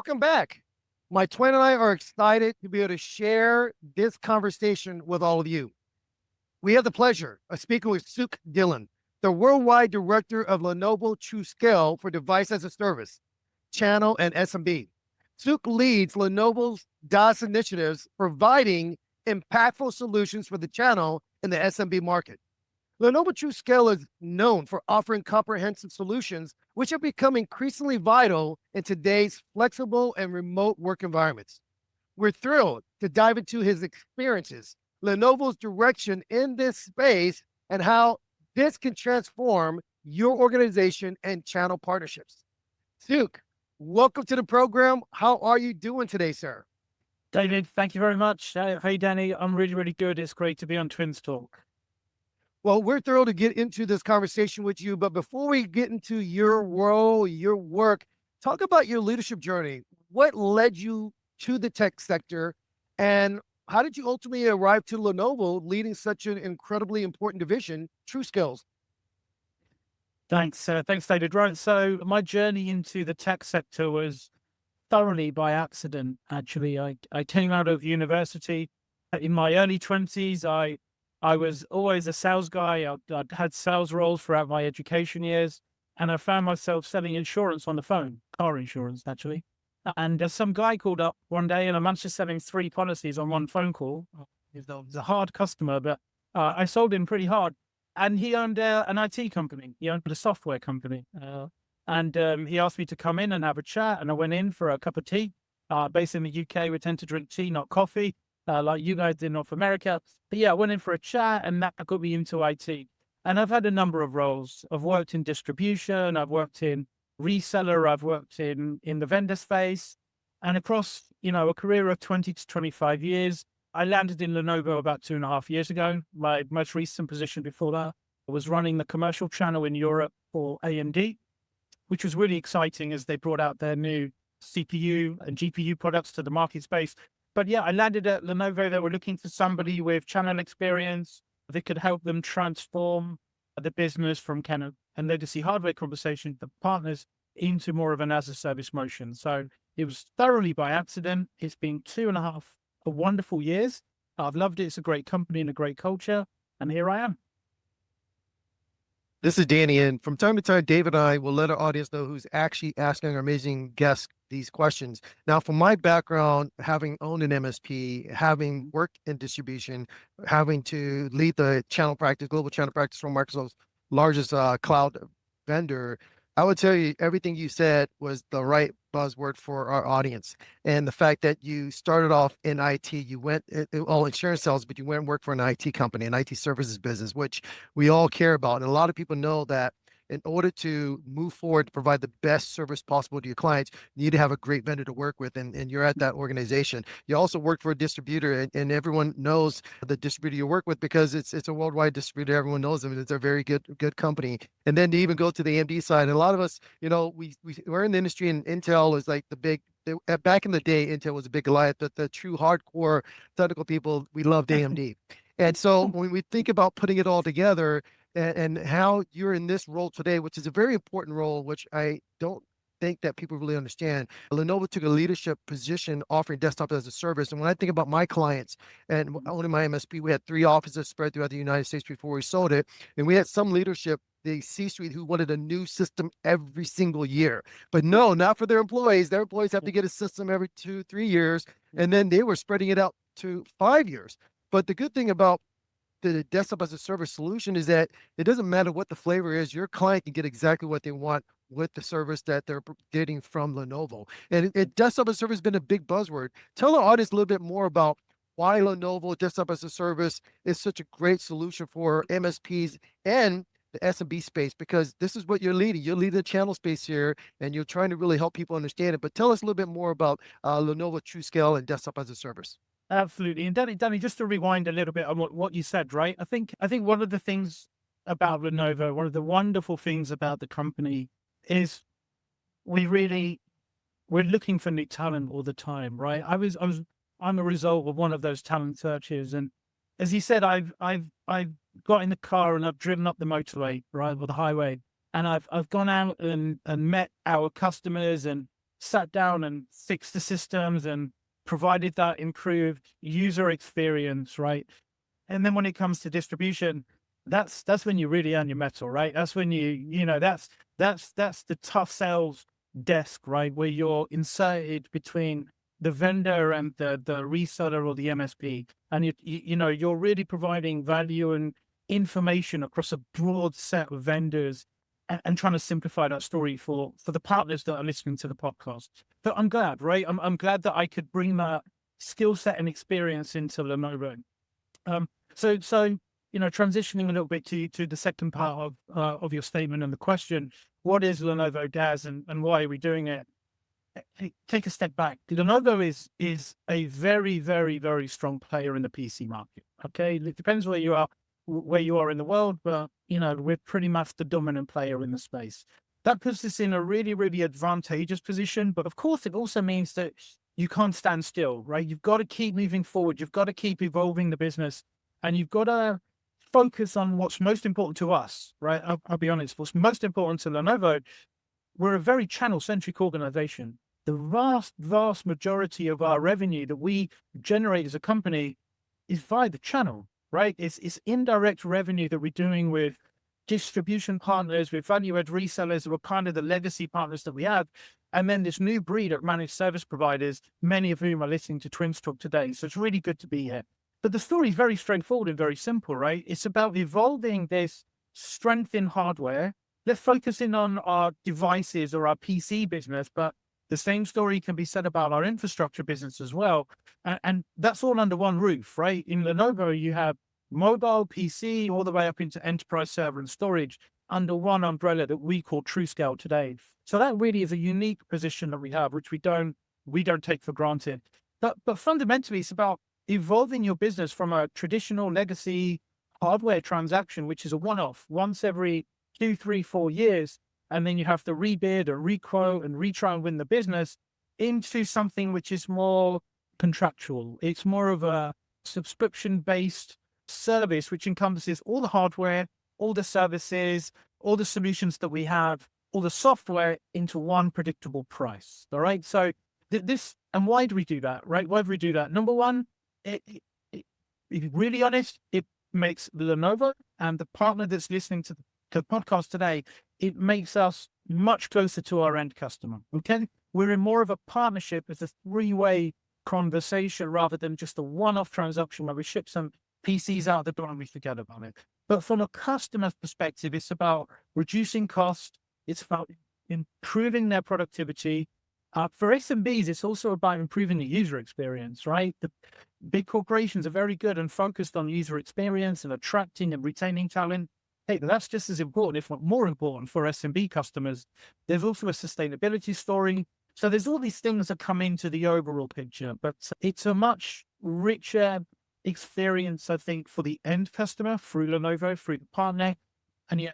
welcome back. My twin and I are excited to be able to share this conversation with all of you. We have the pleasure of speaking with Sukh Dhillon, the worldwide director of Lenovo TruScale for Device as a Service, Channel, and SMB. Sukh leads Lenovo's DaaS initiatives, providing impactful solutions for the channel in the SMB market. Lenovo TruScale is known for offering comprehensive solutions, which have become increasingly vital in today's flexible and remote work environments. We're thrilled to dive into his experiences, Lenovo's direction in this space, and how this can transform your organization and channel partnerships. Sukh, welcome to the program. How are you doing today, sir? David, thank you very much. Hey, Danny, I'm really, really good. It's great to be on Twins Talk. Well, we're thrilled to get into this conversation with you. But before we get into your role, your work, talk about your leadership journey. What led you to the tech sector, and how did you ultimately arrive to Lenovo leading such an incredibly important division, TruScale? Thanks, David. Right, so my journey into the tech sector was thoroughly by accident, actually. I came out of university in my early 20s. I was always a sales guy. I'd had sales roles throughout my education years, and I found myself selling insurance on the phone, car insurance, actually. And some guy called up one day, and I managed to sell him 3 policies on one phone call. He was a hard customer, but I sold him pretty hard. And he owned an IT company. He owned a software company. And he asked me to come in and have a chat, and I went in for a cup of tea. Based in the UK, we tend to drink tea, not coffee, like you guys did in North America. But yeah, I went in for a chat, and that got me into IT. And I've had a number of roles. I've worked in distribution, I've worked in reseller, I've worked in the vendor space, and across, a career of 20 to 25 years. I landed in Lenovo about 2.5 years ago. My most recent position before that was running the commercial channel in Europe for AMD, which was really exciting as they brought out their new CPU and GPU products to the market space. But yeah, I landed at Lenovo. They were looking for somebody with channel experience that could help them transform the business from kind of a legacy hardware conversation to partners into more of an as-a-service motion. So it was thoroughly by accident. It's been 2.5 wonderful years. I've loved it. It's a great company and a great culture. And here I am. This is Danny, and from time to time, Dave and I will let our audience know who's actually asking our amazing guests these questions. Now, from my background, having owned an MSP, having worked in distribution, having to lead the channel practice, global channel practice for Microsoft's largest cloud vendor, I would tell you everything you said was the right buzzword for our audience. And the fact that you started off in IT, you went all insurance sales, but you went and worked for an IT company, an IT services business, which we all care about. And a lot of people know that in order to move forward to provide the best service possible to your clients, you need to have a great vendor to work with, and you're at that organization. You also work for a distributor, and everyone knows the distributor you work with because it's a worldwide distributor. Everyone knows them. It's a very good company. And then to even go to the AMD side, and a lot of us, we're in the industry, and Intel is like the big. Back in the day, Intel was a big Goliath, but the true hardcore technical people, we loved AMD. And so when we think about putting it all together, and how you're in this role today, which is a very important role, which I don't think that people really understand. Lenovo took a leadership position offering desktop as a service. And when I think about my clients and owning my MSP, we had 3 offices spread throughout the United States before we sold it. And we had some leadership, the C-suite, who wanted a new system every single year. But no, not for their employees. Their employees have to get a system every 2-3 years. And then they were spreading it out to 5 years. But the good thing about the desktop as a service solution is that it doesn't matter what the flavor is, your client can get exactly what they want with the service that they're getting from Lenovo. And desktop as a service has been a big buzzword. Tell our audience a little bit more about why Lenovo desktop as a service is such a great solution for MSPs and the SMB space, because this is what you're leading. You're leading the channel space here, and you're trying to really help people understand it. But tell us a little bit more about Lenovo TruScale and desktop as a service. Absolutely. And Danny, just to rewind a little bit on what you said, right? I think one of the things about Lenovo, one of the wonderful things about the company is we're looking for new talent all the time, right? I'm a result of one of those talent searches. And as you said, I've got in the car and I've driven up the motorway, right, or the highway. And I've gone out and met our customers and sat down and fixed the systems and provided that improved user experience, right? And then when it comes to distribution, that's when you really earn your metal, right? That's when that's the tough sales desk, right? Where you're inserted between the vendor and the reseller or the MSP, and you're really providing value and information across a broad set of vendors, and trying to simplify that story for the partners that are listening to the podcast. But I'm glad, right? I'm glad that I could bring that skill set and experience into Lenovo. So transitioning a little bit to the second part of your statement and the question, what is Lenovo DaaS and why are we doing it? Take a step back. Lenovo is a very, very, very strong player in the PC market. Okay, it depends where you are in the world, but we're pretty much the dominant player in the space. That puts us in a really, really advantageous position. But of course, it also means that you can't stand still, right? You've got to keep moving forward. You've got to keep evolving the business, and you've got to focus on what's most important to us, right? I'll be honest. What's most important to Lenovo, we're a very channel-centric organization. The vast, vast majority of our revenue that we generate as a company is via the channel, right? It's indirect revenue that we're doing with distribution partners, with value-add resellers, who are kind of the legacy partners that we have. And then this new breed of managed service providers, many of whom are listening to Twins Talk today. So it's really good to be here. But the story is very straightforward and very simple, right? It's about evolving this strength in hardware. Let's focus in on our devices or our PC business, but the same story can be said about our infrastructure business as well. And that's all under one roof, right? In Lenovo, you have mobile, PC, all the way up into enterprise server and storage under one umbrella that we call TruScale today. So that really is a unique position that we have, which we don't take for granted. But fundamentally, it's about evolving your business from a traditional legacy hardware transaction, which is a one-off, once every 2, 3, 4 years, and then you have to rebid and requote and retry and win the business, into something which is more contractual. It's more of a subscription-based service, which encompasses all the hardware, all the services, all the solutions that we have, all the software into one predictable price. All right. So and why do we do that? Right. Why do we do that? Number one, if you're really honest, it makes Lenovo and the partner that's listening to the podcast today, it makes us much closer to our end customer. Okay. We're in more of a partnership. It's a three-way conversation rather than just a one-off transaction where we ship some PCs out the door and we forget about it. But from a customer's perspective, it's about reducing cost. It's about improving their productivity. For SMBs, it's also about improving the user experience, right? The big corporations are very good and focused on user experience and attracting and retaining talent. Hey, that's just as important, if not more important, for SMB customers. There's also a sustainability story. So there's all these things that come into the overall picture, but it's a much richer experience, I think, for the end customer through Lenovo, through the partner. And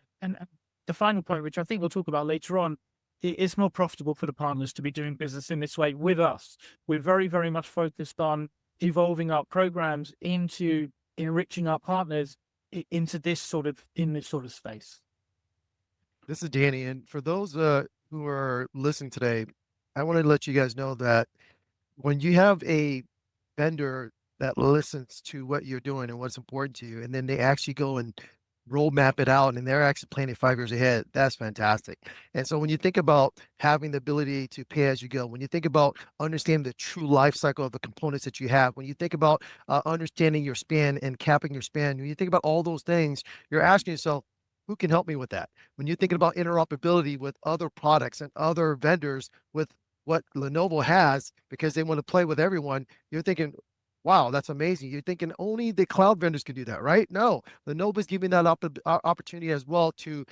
the final point, which I think we'll talk about later on, it's more profitable for the partners to be doing business in this way with us. We're very, very much focused on evolving our programs into enriching our partners into this sort of space. This is Danny, and for those who are listening today, I want to let you guys know that when you have a vendor that listens to what you're doing and what's important to you, and then they actually go and roadmap it out and they're actually planning 5 years ahead, that's fantastic. And so when you think about having the ability to pay as you go, when you think about understanding the true life cycle of the components that you have, when you think about understanding your span and capping your span, when you think about all those things, you're asking yourself, who can help me with that? When you're thinking about interoperability with other products and other vendors with what Lenovo has, because they want to play with everyone, you're thinking, wow, that's amazing. You're thinking only the cloud vendors can do that, right? No, Lenovo's giving that opportunity as well to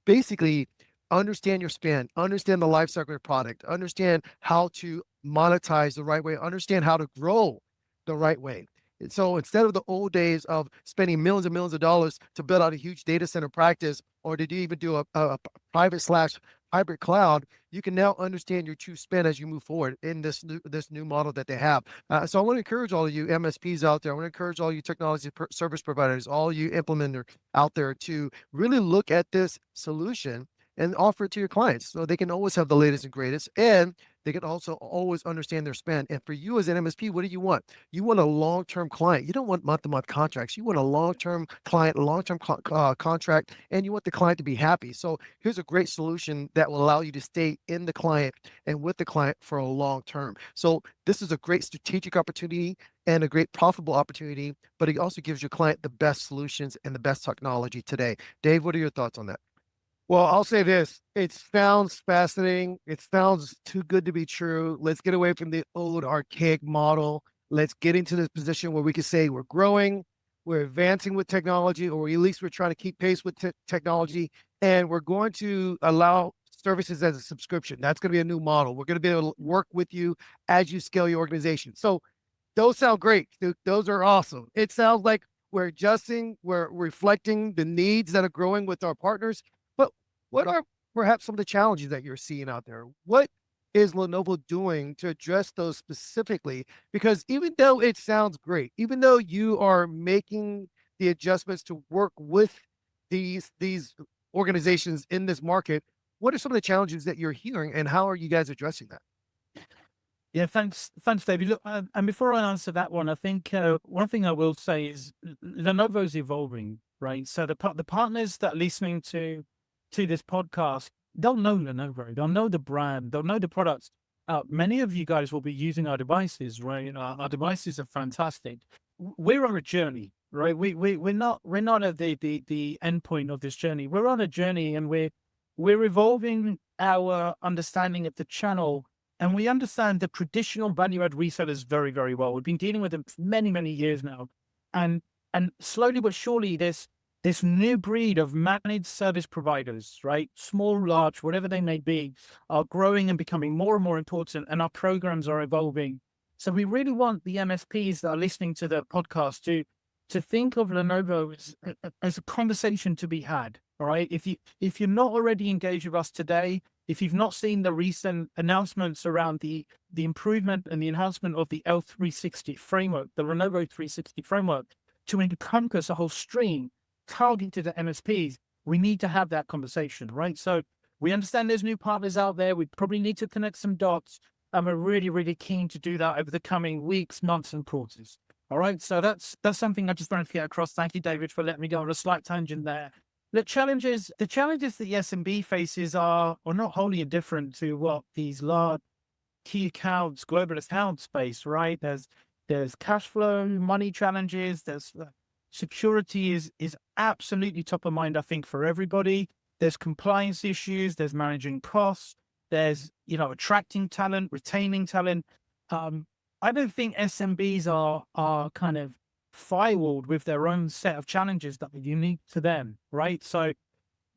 basically understand your span, understand the life cycle of your product, understand how to monetize the right way, understand how to grow the right way. And so instead of the old days of spending millions and millions of dollars to build out a huge data center practice, or to even do a private/hybrid cloud, you can now understand your true spend as you move forward in this new model that they have. So I want to encourage all of you MSPs out there. I want to encourage all you technology service providers, all you implementer out there, to really look at this solution and offer it to your clients so they can always have the latest and greatest, and They can also always understand their spend. And for you as an MSP, what do you want? You want a long-term client. You don't want month-to-month contracts. You want a long-term client, a long-term contract, and you want the client to be happy. So here's a great solution that will allow you to stay in the client and with the client for a long term. So this is a great strategic opportunity and a great profitable opportunity, but it also gives your client the best solutions and the best technology today. Dave, what are your thoughts on that? Well, I'll say this. It sounds fascinating. It sounds too good to be true. Let's get away from the old archaic model. Let's get into this position where we can say we're growing, we're advancing with technology, or at least we're trying to keep pace with technology, and we're going to allow services as a subscription. That's going to be a new model. We're going to be able to work with you as you scale your organization. So those sound great. Those are awesome. It sounds like we're adjusting, we're reflecting the needs that are growing with our partners. But what are perhaps some of the challenges that you're seeing out there? What is Lenovo doing to address those specifically? Because even though it sounds great, even though you are making the adjustments to work with these organizations in this market, what are some of the challenges that you're hearing, and how are you guys addressing that? Yeah, thanks, David. Look, and before I answer that one, I think one thing I will say is Lenovo's evolving, right? So the partners that are listening to this podcast, they'll know Lenovo, they'll know the brand, they'll know the products. Many of you guys will be using our devices, right? Our devices are fantastic. We're on a journey, right? We're not at the end point of this journey. We're on a journey, and we're evolving our understanding of the channel. And we understand the traditional value-add resellers very, very well. We've been dealing with them for many, many years now. And slowly but surely, this new breed of managed service providers, right? Small, large, whatever they may be, are growing and becoming more and more important, and our programs are evolving. So we really want the MSPs that are listening to the podcast to think of Lenovo as a conversation to be had. All right. If you're not already engaged with us today, if you've not seen the recent announcements around the improvement and the enhancement of the L360 framework, the Lenovo 360 framework, to encompass a whole stream targeted to MSPs, we need to have that conversation, right? So we understand there's new partners out there. We probably need to connect some dots, and we're really, really keen to do that over the coming weeks, months, and quarters. All right. So that's something I just wanted to get across. Thank you, David, for letting me go on a slight tangent there. The challenges that the SMB faces are not wholly different to what these large key accounts, global accounts face, right? There's cash flow, money challenges. There's security is absolutely top of mind, I think, for everybody. There's compliance issues. There's managing costs. There's attracting talent, retaining talent. I don't think SMBs are kind of firewalled with their own set of challenges that are unique to them, right? So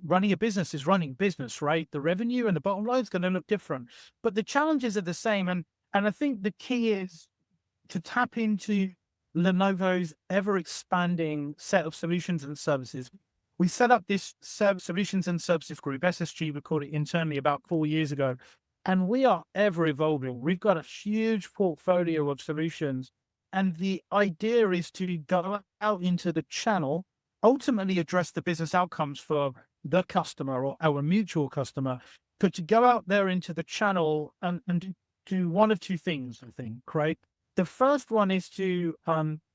running a business is running business, right? The revenue and the bottom line is going to look different, but the challenges are the same. And I think the key is to tap into Lenovo's ever expanding set of solutions and services. We set up this solutions and services group, SSG, we call it internally, about 4 years ago. And we are ever evolving. We've got a huge portfolio of solutions. And the idea is to go out into the channel, ultimately address the business outcomes for the customer or our mutual customer, but to go out there into the channel and do one of two things, I think, right? The first one is to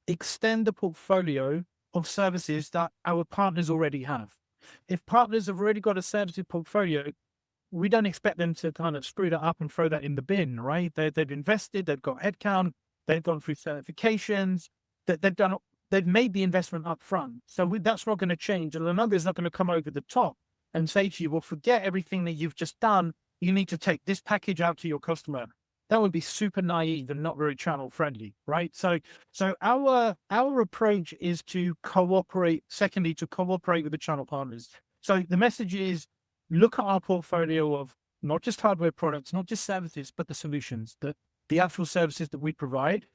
extend the portfolio of services that our partners already have. If partners have already got a services portfolio, we don't expect them to kind of screw that up and throw that in the bin, right? They've invested, they've got headcount, they've gone through certifications, they've made the investment up front. So that's not going to change. And Lenovo is not going to come over the top and say to you, well, forget everything that you've just done. You need to take this package out to your customer. That would be super naive and not very channel friendly, right? So our approach is to cooperate. Secondly, to cooperate with the channel partners. So the message is, look at our portfolio of not just hardware products, not just services, but the solutions, the actual services that we provide,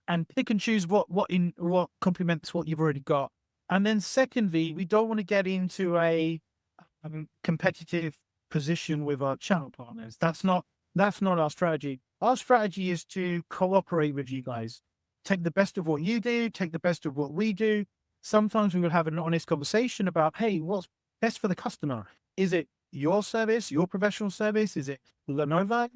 and pick and choose what complements what you've already got. And then secondly, we don't want to get into a competitive position with our channel partners. That's not our strategy. Our strategy is to cooperate with you guys. Take the best of what you do, take the best of what we do. Sometimes we will have an honest conversation about, hey, what's best for the customer? Is it your service, your professional service? Is it Lenovo?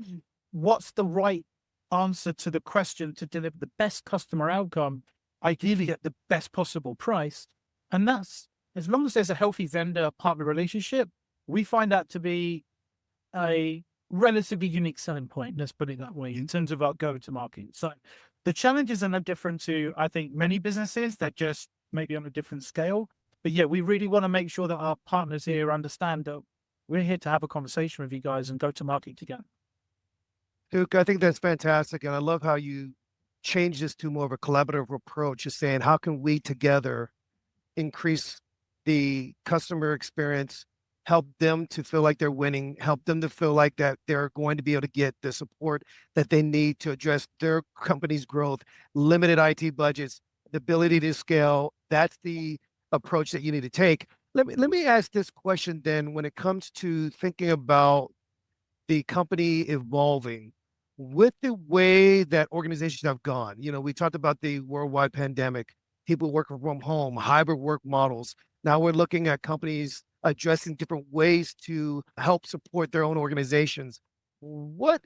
what's the right answer to the question to deliver the best customer outcome, ideally at the best possible price. And that's, as long as there's a healthy vendor partner relationship, we find that to be a relatively unique selling point, let's put it that way, in terms of our go-to-market. So the challenges are no different to, I think, many businesses that just maybe on a different scale. But yeah, we really want to make sure that our partners here understand that we're here to have a conversation with you guys and go to market together. Duke, I think that's fantastic. And I love how you change this to more of a collaborative approach, just saying, how can we together increase the customer experience, help them to feel like they're winning, help them to feel like that they're going to be able to get the support that they need to address their company's growth, limited IT budgets, the ability to scale. That's the approach that you need to take. Let me ask this question then, when it comes to thinking about the company evolving with the way that organizations have gone. We talked about the worldwide pandemic, people working from home, hybrid work models. Now we're looking at companies addressing different ways to help support their own organizations. What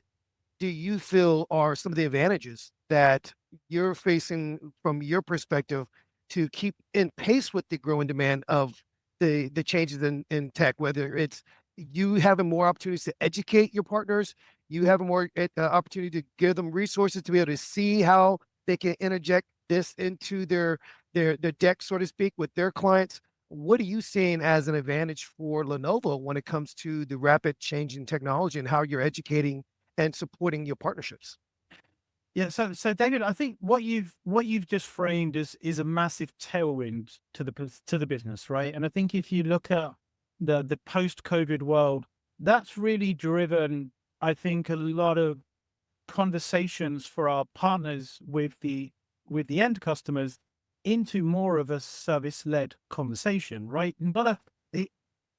do you feel are some of the advantages that you're facing from your perspective to keep in pace with the growing demand of the changes in tech, whether it's you having more opportunities to educate your partners, you having more opportunity to give them resources to be able to see how they can interject this into their deck, so to speak, with their clients. What are you seeing as an advantage for Lenovo when it comes to the rapid change in technology and how you're educating and supporting your partnerships? Yeah, so David, I think what you've just framed is a massive tailwind to the business, right? And I think if you look at the post-COVID world, that's really driven, I think, a lot of conversations for our partners with the end customers into more of a service-led conversation, right?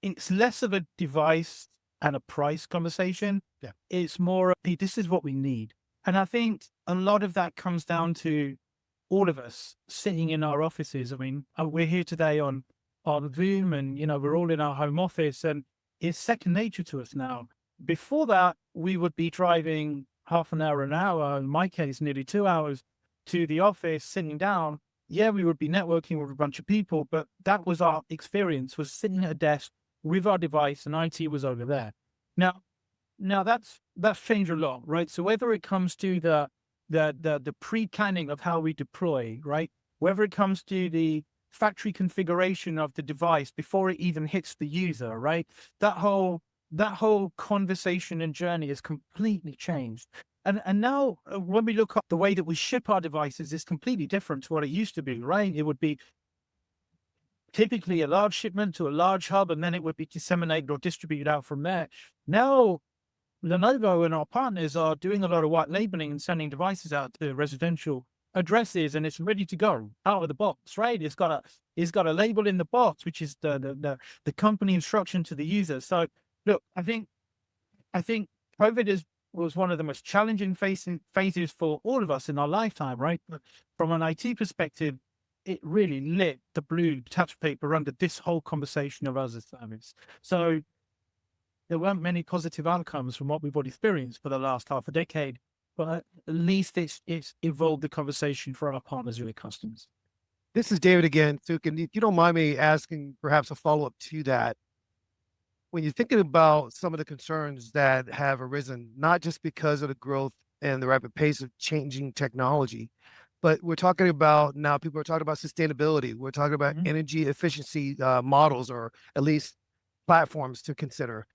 It's less of a device and a price conversation. Yeah. It's more of, hey, this is what we need. And I think a lot of that comes down to all of us sitting in our offices. I mean, we're here today on Zoom, and we're all in our home office, and it's second nature to us now. Before that, we would be driving half an hour, in my case, nearly 2 hours to the office, sitting down. Yeah, we would be networking with a bunch of people, but that was our experience, was sitting at a desk with our device, and IT was over there. Now that's changed a lot, right? So whether it comes to the pre-planning of how we deploy, right? Whether it comes to the factory configuration of the device before it even hits the user, right? That whole conversation and journey has completely changed. And now when we look at the way that we ship our devices is completely different to what it used to be, right? It would be typically a large shipment to a large hub, and then it would be disseminated or distributed out from there. Now, Lenovo and our partners are doing a lot of white labeling and sending devices out to residential addresses, and it's ready to go out of the box, right? It's got a label in the box, which is the company instruction to the user. So look, I think COVID was one of the most challenging phases for all of us in our lifetime, right? But from an IT perspective, it really lit the blue touch paper under this whole conversation of as a service. So there weren't many positive outcomes from what we've already experienced for the last half a decade, but at least it's evolved the conversation for our partners and our customers. This is David again, Sukh, and if you don't mind me asking perhaps a follow-up to that, when you're thinking about some of the concerns that have arisen, not just because of the growth and the rapid pace of changing technology, but we're talking about now, people are talking about sustainability. We're talking about energy efficiency models, or at least platforms to consider.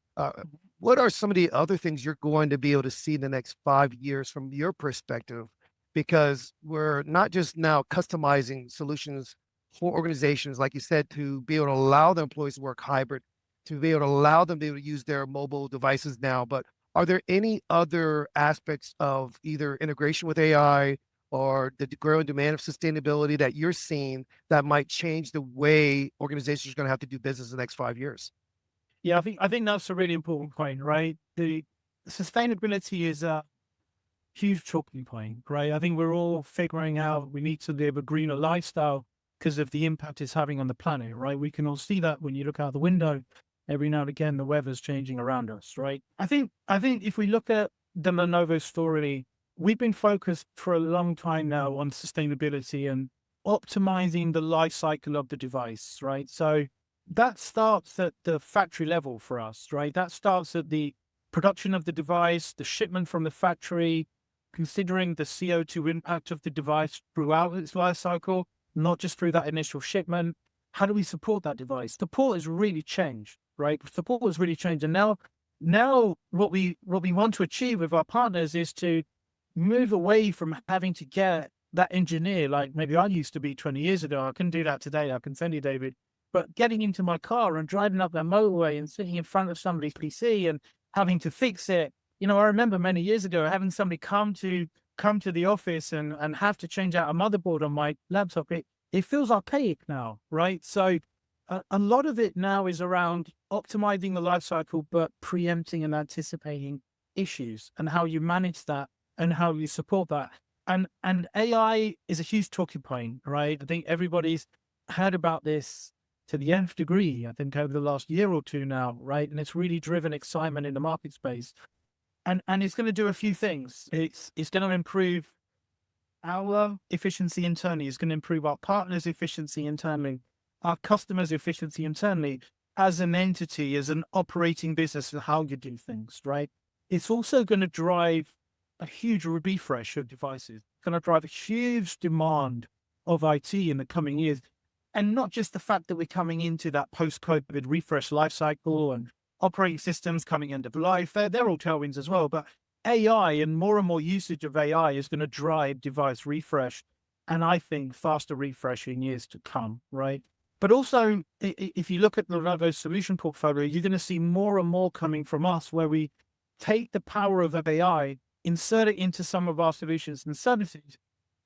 What are some of the other things you're going to be able to see in the next 5 years from your perspective? Because we're not just now customizing solutions for organizations, like you said, to be able to allow their employees to work hybrid, to be able to allow them to be able to use their mobile devices now. But are there any other aspects of either integration with AI or the growing demand of sustainability that you're seeing that might change the way organizations are going to have to do business in the next 5 years? Yeah, I think that's a really important point, right? The sustainability is a huge talking point, right? I think we're all figuring out we need to live a greener lifestyle because of the impact it's having on the planet, right? We can all see that when you look out the window. Every now and again, the weather's changing around us, right? I think if we look at the Lenovo story, we've been focused for a long time now on sustainability and optimizing the life cycle of the device, right? So that starts at the factory level for us, right? That starts at the production of the device, the shipment from the factory, considering the CO2 impact of the device throughout its life cycle, not just through that initial shipment. How do we support that device? Support has really changed, right? Support has really changed. And now what we want to achieve with our partners is to move away from having to get that engineer, like maybe I used to be 20 years ago. I can do that today. I can send you, David. But getting into my car and driving up that motorway and sitting in front of somebody's PC and having to fix it. I remember many years ago having somebody come to the office and have to change out a motherboard on my laptop. It feels archaic now, right? So a lot of it now is around optimizing the life cycle, but preempting and anticipating issues and how you manage that and how you support that. And AI is a huge talking point, right? I think everybody's heard about this to the nth degree, I think, over the last year or two now, right? And it's really driven excitement in the market space. And it's going to do a few things. It's going to improve our efficiency internally. It's going to improve our partners' efficiency internally, our customers' efficiency internally, as an entity, as an operating business, and how you do things, right? It's also going to drive a huge refresh of devices. It's going to drive a huge demand of IT in the coming years. And not just the fact that we're coming into that post-COVID refresh lifecycle and operating systems coming end of life, they're all tailwinds as well. But AI and more usage of AI is going to drive device refresh, and I think faster refresh in years to come, right? But also, if you look at Lenovo's solution portfolio, you're going to see more and more coming from us where we take the power of AI, insert it into some of our solutions and services,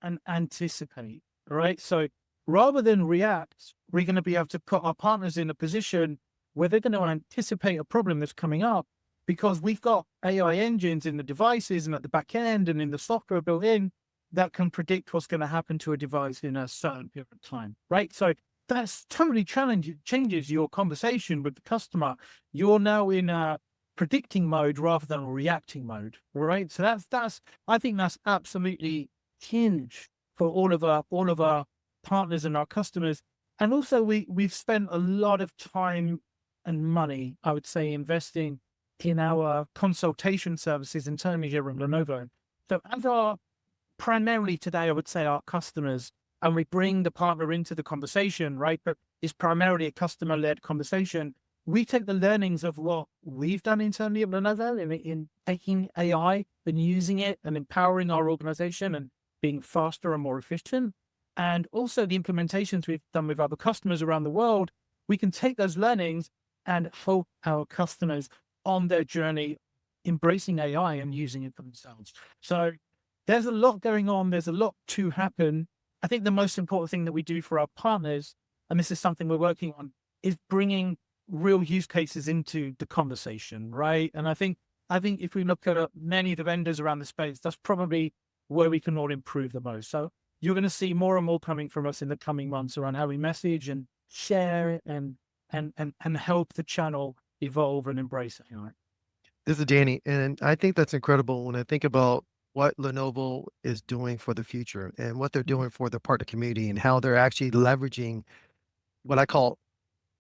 and anticipate, right? So rather than react, we're going to be able to put our partners in a position where they're going to anticipate a problem that's coming up because we've got AI engines in the devices and at the back end and in the software built in that can predict what's going to happen to a device in a certain period of time, right? So that's totally changes your conversation with the customer. You're now in a predicting mode rather than reacting mode, right? So that's I think that's absolutely huge for all of our partners and our customers. And also we've spent a lot of time and money, I would say, investing in our consultation services internally here at Lenovo. So as our primarily today, I would say our customers, and we bring the partner into the conversation, right? But it's primarily a customer-led conversation. We take the learnings of what we've done internally at Lenovo in taking AI and using it and empowering our organization and being faster and more efficient. And also the implementations we've done with other customers around the world, we can take those learnings and help our customers on their journey, embracing AI and using it for themselves. So there's a lot going on. There's a lot to happen. I think the most important thing that we do for our partners, and this is something we're working on, is bringing real use cases into the conversation, right? And I think if we look at many of the vendors around the space, that's probably where we can all improve the most. So you're going to see more and more coming from us in the coming months around how we message and share it and help the channel evolve and embrace AI. This is Danny, and I think that's incredible when I think about what Lenovo is doing for the future and what they're doing for the partner community and how they're actually leveraging what I call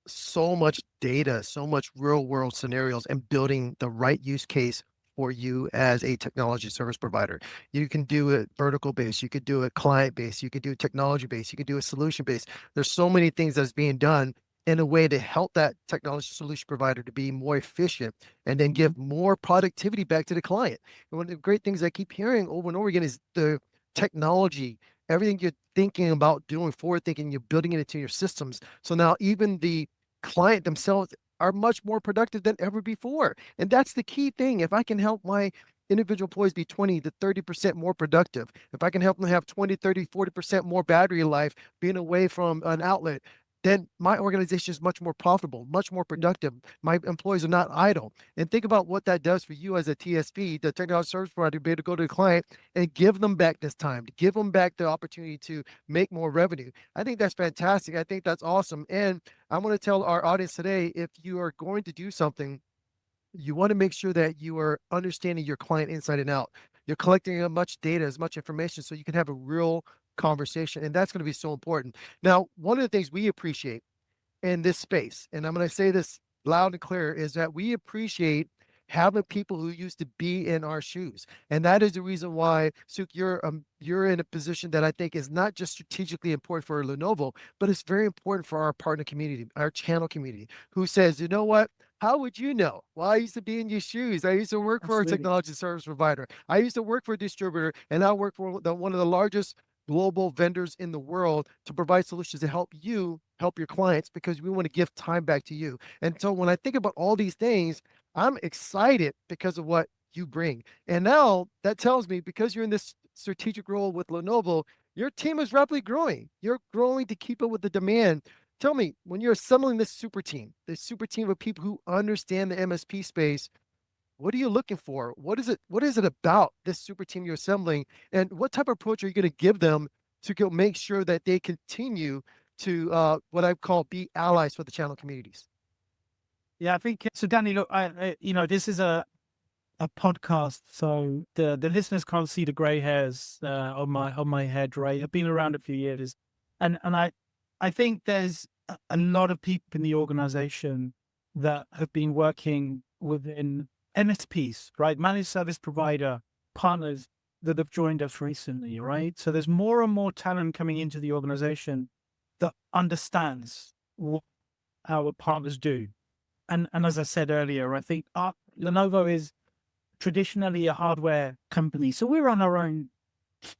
so much data, so much real world scenarios and building the right use case for you as a technology service provider. You can do it vertical based, you could do it client based, you could do it technology based, you could do it solution based. There's so many things that's being done in a way to help that technology solution provider to be more efficient and then give more productivity back to the client. And one of the great things I keep hearing over and over again is the technology, everything you're thinking about doing, forward thinking, you're building it into your systems. So now even the client themselves are much more productive than ever before. And that's the key thing. If I can help my individual employees be 20 to 30% more productive, if I can help them have 20, 30, 40% more battery life being away from an outlet, then my organization is much more profitable, much more productive. My employees are not idle. And think about what that does for you as a TSP, the technology service provider, to be able to go to the client and give them back this time, to give them back the opportunity to make more revenue. I think that's fantastic. I think that's awesome. And I want to tell our audience today, if you are going to do something You want to make sure that you are understanding your client inside and out. You're collecting as much data, as much information, so you can have a real conversation. And that's going to be so important. Now, one of the things we appreciate in this space, and I'm going to say this loud and clear, is that we appreciate having people who used to be in our shoes. And that is the reason why, Suk, you're in a position that I think is not just strategically important for Lenovo, but it's very important for our partner community, our channel community, who says, you know what? How would you know? Well, I used to be in your shoes. I used to work for a Absolutely. technology service provider. I used to work for a distributor, and I work for one of the largest global vendors in the world to provide solutions to help you help your clients, because we want to give time back to you. And so when I think about all these things, I'm excited because of what you bring. And now that tells me, because you're in this strategic role with Lenovo, your team is rapidly growing. You're growing to keep up with the demand. Tell me, when you're assembling this super team of people who understand the MSP space, what are you looking for? What is it about this super team you're assembling? And what type of approach are you going to give them to go make sure that they continue to what I call be allies for the channel communities? Yeah, I think so. Danny, look, this is a podcast, so the listeners can't see the grey hairs on my head, right? I've been around a few years, and I think there's a lot of people in the organization that have been working within MSPs, right? Managed service provider partners that have joined us recently, right? So there's more and more talent coming into the organization that understands what our partners do. And as I said earlier, I think Lenovo is traditionally a hardware company. So we're on our own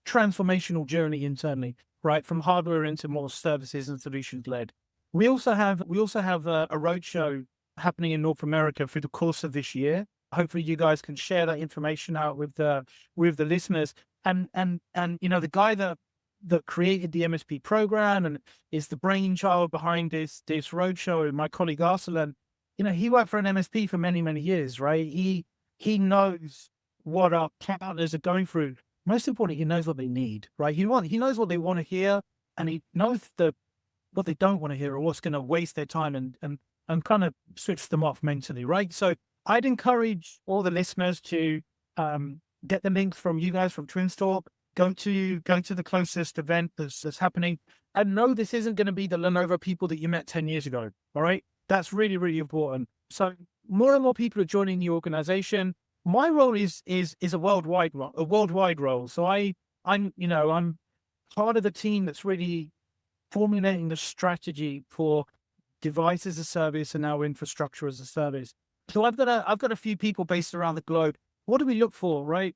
transformational journey internally, right? From hardware into more services and solutions led. We also have a roadshow happening in North America through the course of this year. Hopefully you guys can share that information out with the listeners. And the guy that created the MSP program and is the brainchild behind this roadshow, my colleague Arsalan, he worked for an MSP for many, many years, right? He knows what our partners are going through. Most importantly, he knows what they need, right? He knows what they want to hear, and he knows what they don't want to hear or what's going to waste their time and kind of switch them off mentally, right? So I'd encourage all the listeners to get the links from you guys from TwinStalk. Go to the closest event that's happening. And no, this isn't going to be the Lenovo people that you met 10 years ago. All right. That's really, really important. So more and more people are joining the organization. My role is a worldwide role. So I'm part of the team that's really formulating the strategy for device as a service and now infrastructure as a service. So I've got a few people based around the globe. What do we look for, right?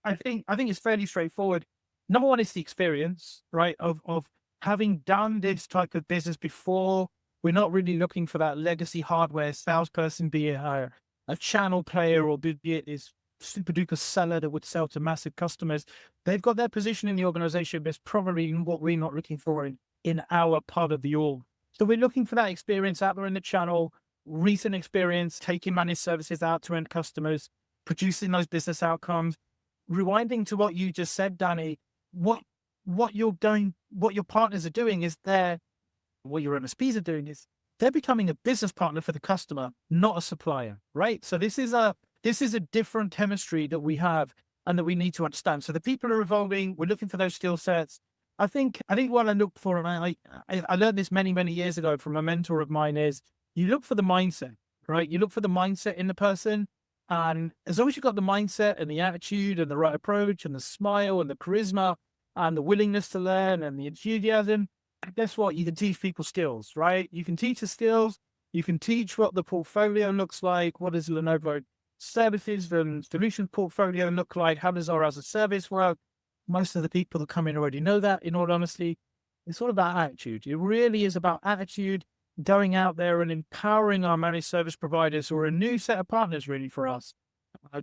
I think it's fairly straightforward. Number one is the experience, right? Of having done this type of business before. We're not really looking for that legacy hardware salesperson, be it a channel player or be it this super duper seller that would sell to massive customers. They've got their position in the organization, but it's probably what we're not looking for in our part of the org. So we're looking for that experience out there in the channel, recent experience, taking managed services out to end customers, producing those business outcomes. Rewinding to what you just said, Danny, what you're doing, what your partners are doing is what your MSPs are doing is they're becoming a business partner for the customer, not a supplier, right? So this is a different chemistry that we have and that we need to understand. So the people are evolving. We're looking for those skill sets. I think what I look for, and I learned this many, many years ago from a mentor of mine, is you look for the mindset, right? You look for the mindset in the person. And as long as you've got the mindset and the attitude and the right approach and the smile and the charisma and the willingness to learn and the enthusiasm, guess what? You can teach people skills, right? You can teach the skills. You can teach what the portfolio looks like. What does Lenovo services and solutions portfolio look like? How does our as a service work? Most of the people that come in already know that, in all honesty. It's all about attitude. It really is about attitude, going out there and empowering our managed service providers, who are a new set of partners really for us,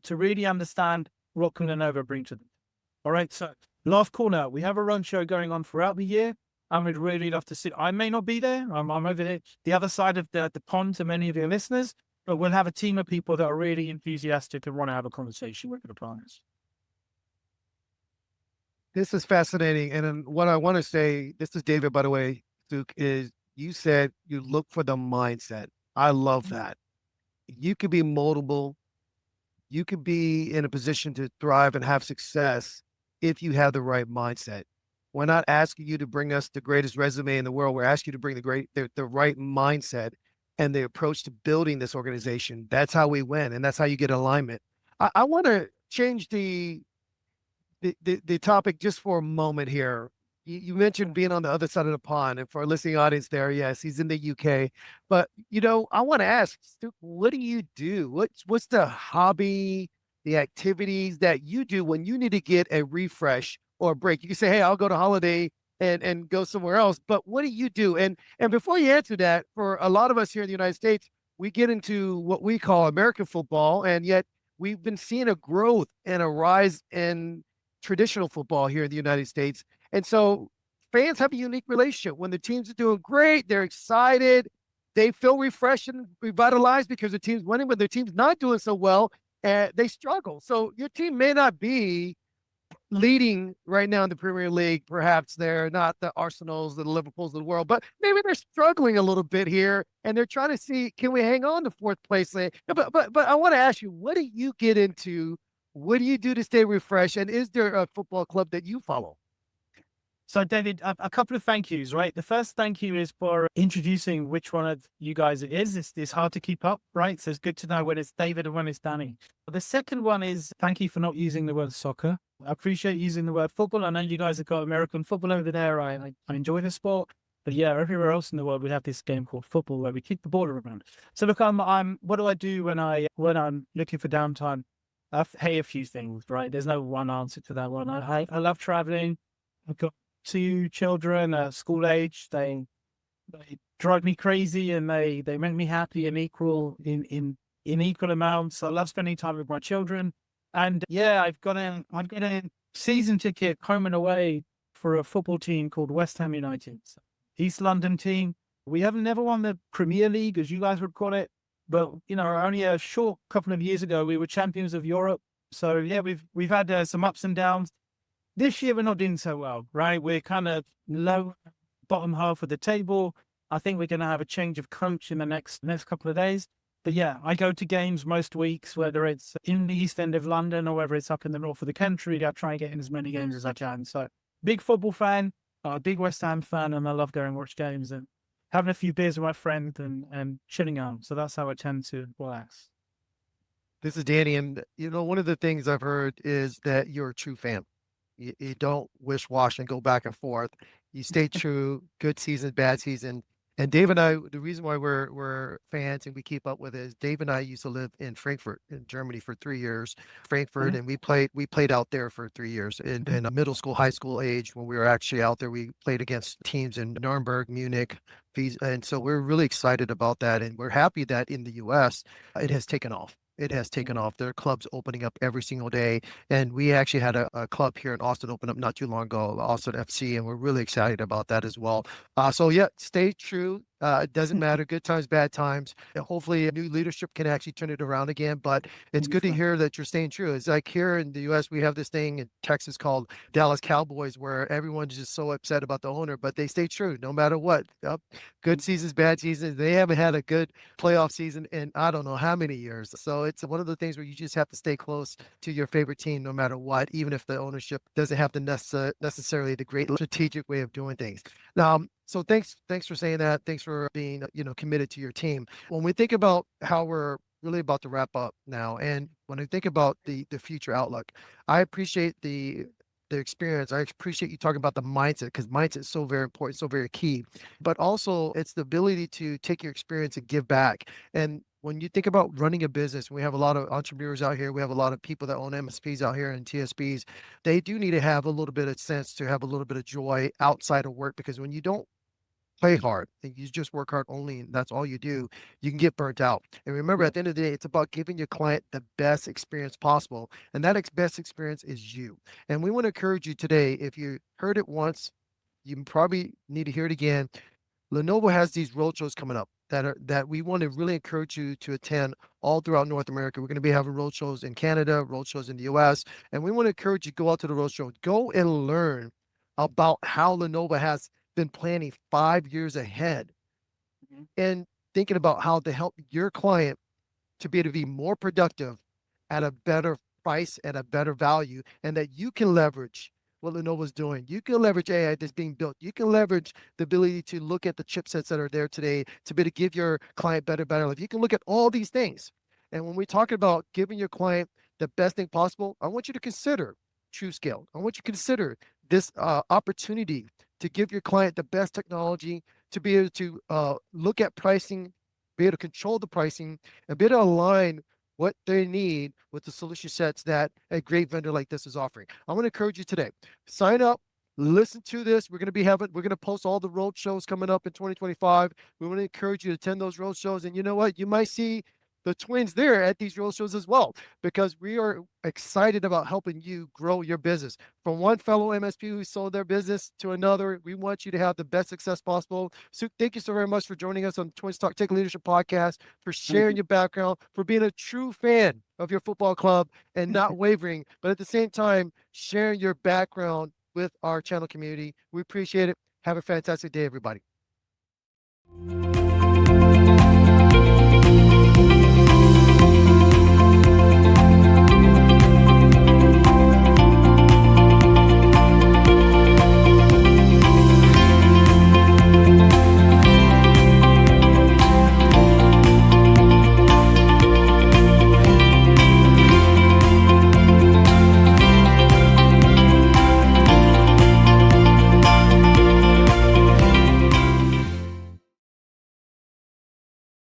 to really understand what can Lenovo bring to them. All right. So last corner, we have a run show going on throughout the year. I would really love to see. I may not be there. I'm over there, the other side of the pond to many of your listeners, but we'll have a team of people that are really enthusiastic and want to have a conversation with the partners. This is fascinating. And then what I want to say, this is David, by the way, Suk, is you said you look for the mindset. I love that. you could be moldable. You could be in a position to thrive and have success if you have the right mindset. We're not asking you to bring us the greatest resume in the world. We're asking you to bring the right mindset and the approach to building this organization. That's how we win, and that's how you get alignment. I want to change the topic just for a moment here. You mentioned being on the other side of the pond, and for our listening audience there, yes, he's in the UK. But I want to ask, Stu, what do you do? What's the hobby, the activities that you do when you need to get a refresh or a break? You can say, "Hey, I'll go to holiday and go somewhere else." But what do you do? And before you answer that, for a lot of us here in the United States, we get into what we call American football, and yet we've been seeing a growth and a rise in traditional football here in the United States. And so fans have a unique relationship. When the teams are doing great, they're excited, they feel refreshed and revitalized because the team's winning. When their team's not doing so well, they struggle. So your team may not be leading right now in the Premier League. Perhaps they're not the Arsenals, the Liverpools of the world, but maybe they're struggling a little bit here, and they're trying to see, can we hang on to fourth place? But I want to ask you, what do you get into? What do you do to stay refreshed? And is there a football club that you follow? So, David, a couple of thank yous, right? The first thank you is for introducing which one of you guys it is. It's hard to keep up, right? So it's good to know when it's David and when it's Danny. The second one is thank you for not using the word soccer. I appreciate using the word football. I know you guys have got American football over there. I enjoy the sport. But yeah, everywhere else in the world, we have this game called football where we kick the ball around. So look, what do I do when I'm looking for downtime? A few things, right? There's no one answer to that one. I love traveling. I've got 2 children, school age. They drive me crazy, and they make me happy in equal amounts. I love spending time with my children. And yeah, I've got a season ticket home and away for a football team called West Ham United, East London team. We haven't never won the Premier League, as you guys would call it, but only a short couple of years ago we were champions of Europe. So yeah, we've had some ups and downs. This year we're not doing so well, right? We're kind of low, bottom half of the table. I think we're going to have a change of coach in the next couple of days. But yeah, I go to games most weeks, whether it's in the East End of London or whether it's up in the north of the country. I try and get in as many games as I can. So big football fan, a big West Ham fan, and I love going and watch games and having a few beers with my friend and chilling out. So that's how I tend to relax. This is Danny, and one of the things I've heard is that you're a true fan. You don't wish-wash and go back and forth. You stay true, good season, bad season. And Dave and I, the reason why we're fans and we keep up with it is Dave and I used to live in Frankfurt, in Germany for 3 years. Frankfurt, and we played out there for 3 years in a middle school, high school age. When we were actually out there, we played against teams in Nuremberg, Munich, and so we're really excited about that. And we're happy that in the US, it has taken off. It has taken off. There are clubs opening up every single day. And we actually had a club here in Austin open up not too long ago, Austin FC, and we're really excited about that as well. So yeah, stay true. It doesn't matter, good times, bad times. Hopefully, new leadership can actually turn it around again. But it's good to hear that you're staying true. It's like here in the U.S., we have this thing in Texas called Dallas Cowboys, where everyone's just so upset about the owner, but they stay true no matter what. Good seasons, bad seasons. They haven't had a good playoff season in I don't know how many years. So it's one of the things where you just have to stay close to your favorite team no matter what, even if the ownership doesn't have the necessarily the great strategic way of doing things. Now, so thanks for saying that. Thanks for being, committed to your team. When we think about how we're really about to wrap up now, and when I think about the future outlook, I appreciate the experience. I appreciate you talking about the mindset, because mindset is so very important, so very key. But also it's the ability to take your experience and give back. And when you think about running a business, we have a lot of entrepreneurs out here. We have a lot of people that own MSPs out here and TSPs. They do need to have a little bit of sense to have a little bit of joy outside of work, because when you don't play hard and you just work hard only and that's all you do, you can get burnt out. And remember, at the end of the day, it's about giving your client the best experience possible, and that best experience is you. And we want to encourage you today, if you heard it once, you probably need to hear it again. Lenovo has these roadshows coming up that we want to really encourage you to attend all throughout North America. We're going to be having roadshows in Canada, roadshows in the US, and we want to encourage you to go out to the roadshow, go and learn about how Lenovo has been planning 5 years ahead and thinking about how to help your client to be able to be more productive at a better price, at a better value, and that you can leverage what Lenovo's doing. You can leverage AI that's being built. You can leverage the ability to look at the chipsets that are there today to be able to give your client better life. You can look at all these things. And when we talk about giving your client the best thing possible, I want you to consider TruScale. I want you to consider this opportunity to give your client the best technology, to be able to look at pricing, be able to control the pricing, and be able to align what they need with the solution sets that a great vendor like this is offering. I want to encourage you today, sign up, listen to this. We're going to post all the road shows coming up in 2025. We want to encourage you to attend those road shows. And you know what? You might see the twins there at these road shows as well, because we are excited about helping you grow your business. From one fellow MSP who sold their business to another, we want you to have the best success possible. Sukh, thank you so very much for joining us on Twins Talk Tech Leadership Podcast, for sharing your background, for being a true fan of your football club and not wavering, but at the same time, sharing your background with our channel community. We appreciate it. Have a fantastic day, everybody.